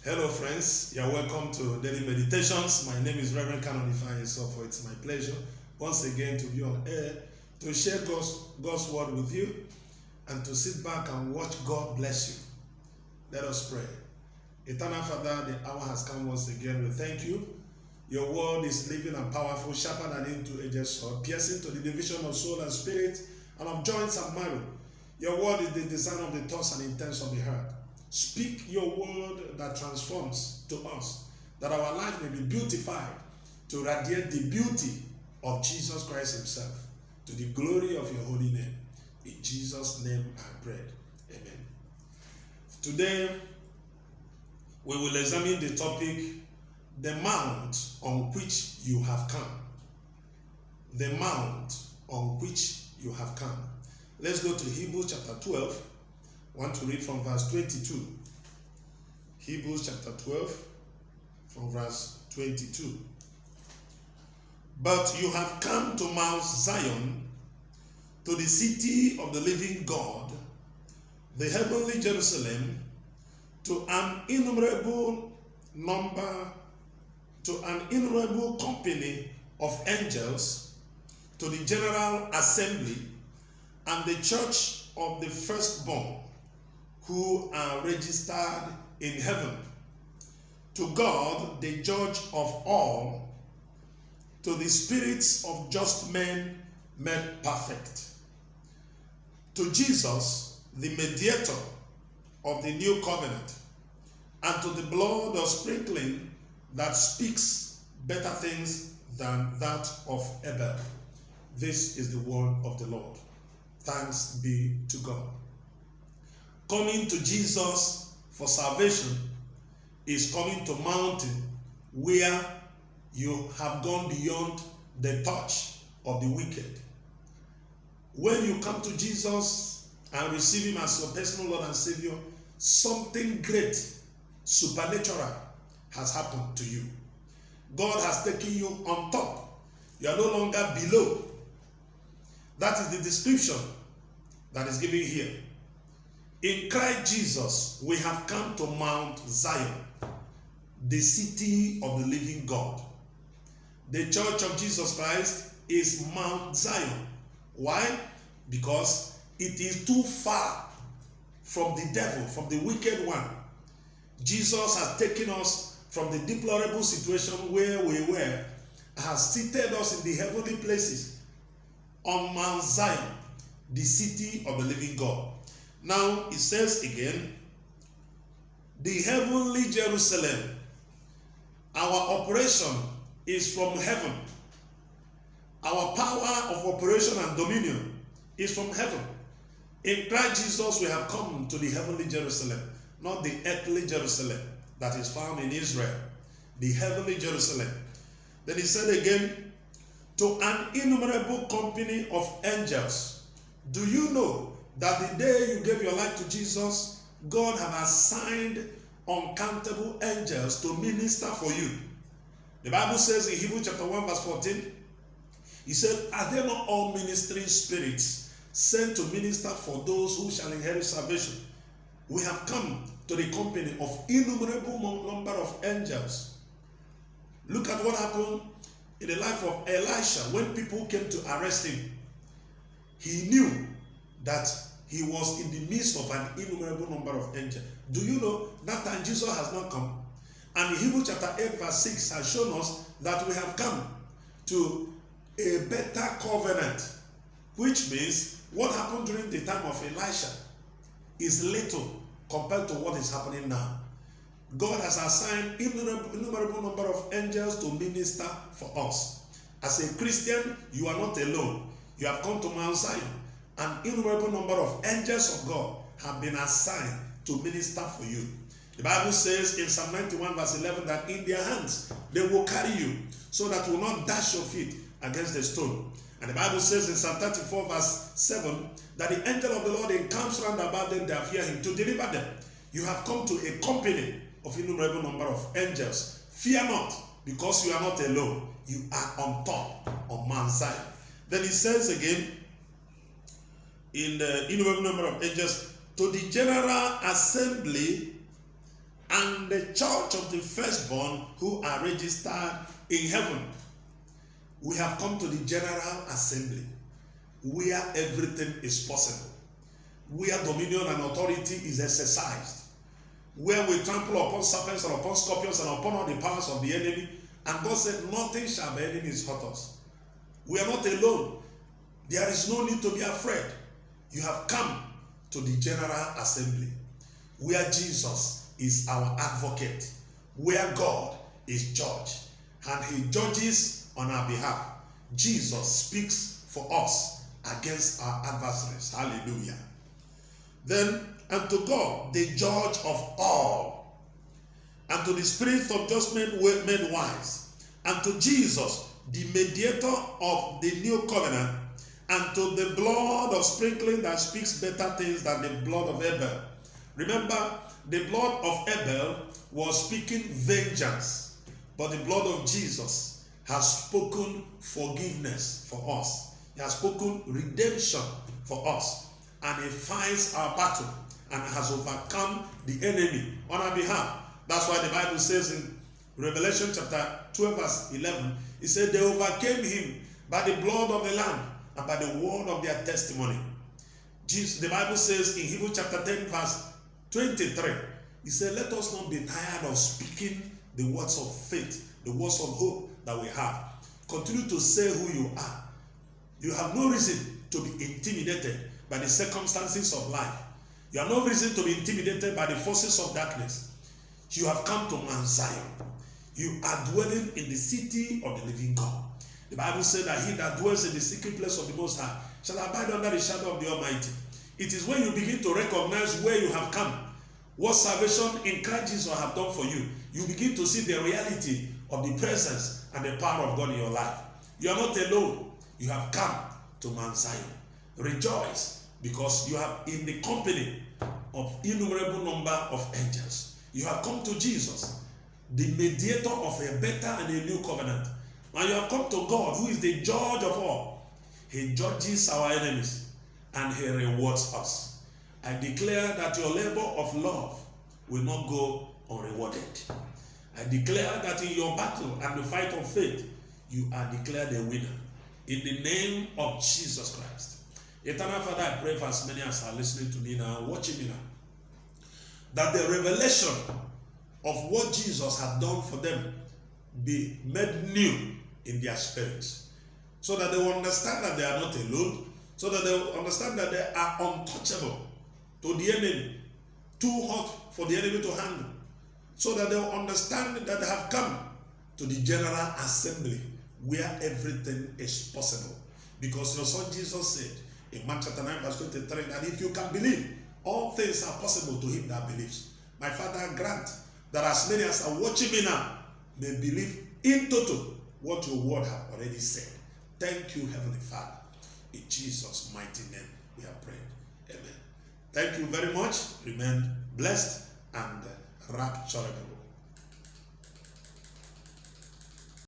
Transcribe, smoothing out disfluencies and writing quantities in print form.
Hello friends, you're welcome to Daily Meditations. My name is Reverend Canon Ifeanyi Sofo. It's my pleasure once again to be on air to share God's word with you and to sit back and watch God bless you. Let us pray. Eternal Father, the hour has come once again. We thank you. Your word is living and powerful, sharper than any two-edged sword, piercing to the division of soul and spirit and of joints and marrow. Your word is the design of the thoughts and intents of the heart. Speak your word that transforms to us, that our life may be beautified to radiate the beauty of Jesus Christ himself, to the glory of your holy name. In Jesus' name I pray. Amen. Today, we will examine the topic, the mount on which you have come. The mount on which you have come. Let's go to Hebrews chapter 12. I want to read from verse 22. Hebrews chapter 12, from verse 22. But you have come to Mount Zion, to the city of the living God, the heavenly Jerusalem, to an innumerable company of angels, to the general assembly, and the church of the firstborn, who are registered in heaven, to God, the judge of all, to the spirits of just men made perfect, to Jesus, the mediator of the new covenant, and to the blood of sprinkling that speaks better things than that of Abel. This is the word of the Lord. Thanks be to God. Coming to Jesus for salvation is coming to mountain where you have gone beyond the touch of the wicked. When you come to Jesus and receive him as your personal Lord and Savior, something great, supernatural has happened to you. God has taken you on top. You are no longer below. That is the description that is given here. In Christ Jesus, we have come to Mount Zion, the city of the living God. The church of Jesus Christ is Mount Zion. Why? Because it is too far from the devil, from the wicked one. Jesus has taken us from the deplorable situation where we were, has seated us in the heavenly places on Mount Zion, the city of the living God. Now it says again, the heavenly Jerusalem. Our operation is from heaven. Our power of operation and dominion is from heaven. In Christ Jesus, we have come to the heavenly Jerusalem, not the earthly Jerusalem that is found in Israel. The heavenly Jerusalem. Then he said again, to an innumerable company of angels. Do you know that the day you gave your life to Jesus, God have assigned uncountable angels to minister for you? The Bible says in Hebrews chapter 1 verse 14, he said, are there not all ministering spirits sent to minister for those who shall inherit salvation? We have come to the company of innumerable number of angels. Look at what happened in the life of Elisha when people came to arrest him. He knew that he was in the midst of an innumerable number of angels. Do you know that time Jesus has not come? And in Hebrews chapter 8 verse 6 has shown us that we have come to a better covenant, which means what happened during the time of Elisha is little compared to what is happening now. God has assigned innumerable number of angels to minister for us. As a Christian, you are not alone. You have come to Mount Zion. An innumerable number of angels of God have been assigned to minister for you. The Bible says in Psalm 91 verse 11 that in their hands they will carry you so that you will not dash your feet against the stone. And the Bible says in Psalm 34 verse 7 that the angel of the Lord encamps round about them that fear him to deliver them. You have come to a company of innumerable number of angels. Fear not, because you are not alone. You are on top of Mount Zion. Then he says again in the innumerable number of angels, to the general assembly and the church of the firstborn who are registered in heaven. We have come to the general assembly where everything is possible, where dominion and authority is exercised, where we trample upon serpents and upon scorpions and upon all the powers of the enemy. And God said, nothing shall by any means hurt us. We are not alone. There is no need to be afraid. You have come to the general assembly where Jesus is our advocate, where God is judge, and he judges on our behalf. Jesus speaks for us against our adversaries. Hallelujah. Then, unto God, the judge of all, and to the Spirit of judgment made wise, and to Jesus, the mediator of the new covenant, and to the blood of sprinkling that speaks better things than the blood of Abel. Remember, the blood of Abel was speaking vengeance, but the blood of Jesus has spoken forgiveness for us. He has spoken redemption for us, and he fights our battle and has overcome the enemy on our behalf. That's why the Bible says in Revelation chapter 12 verse 11, it said they overcame him by the blood of the Lamb and by the word of their testimony. Jesus, the Bible says in Hebrews chapter 10 verse 23, he said, let us not be tired of speaking the words of faith, the words of hope that we have. Continue to say who you are. You have no reason to be intimidated by the circumstances of life. You have no reason to be intimidated by the forces of darkness. You have come to Mount Zion. You are dwelling in the city of the living God. The Bible said that he that dwells in the secret place of the Most High shall abide under the shadow of the Almighty. It is when you begin to recognize where you have come, what salvation in Christ Jesus have done for you, you begin to see the reality of the presence and the power of God in your life. You are not alone. You have come to Mount Zion. Rejoice, because you are in the company of innumerable number of angels. You have come to Jesus, the mediator of a better and a new covenant. And you have come to God, who is the judge of all. He judges our enemies and he rewards us. I declare that your labor of love will not go unrewarded. I declare that in your battle and the fight of faith, you are declared a winner. In the name of Jesus Christ. Eternal Father, I pray for as many as are listening to me now, watching me now, that the revelation of what Jesus had done for them be made new in their spirits, so that they will understand that they are not alone, so that they will understand that they are untouchable to the enemy, too hot for the enemy to handle, so that they will understand that they have come to the general assembly where everything is possible. Because your son Jesus said in Mark chapter 9 verse 23 that if you can believe, all things are possible to him that believes. My Father, grant that as many as are watching me now may believe in total what your word have already said. Thank you, Heavenly Father. In Jesus' mighty name we have prayed. Amen. Thank you very much. Remain blessed and rapturable.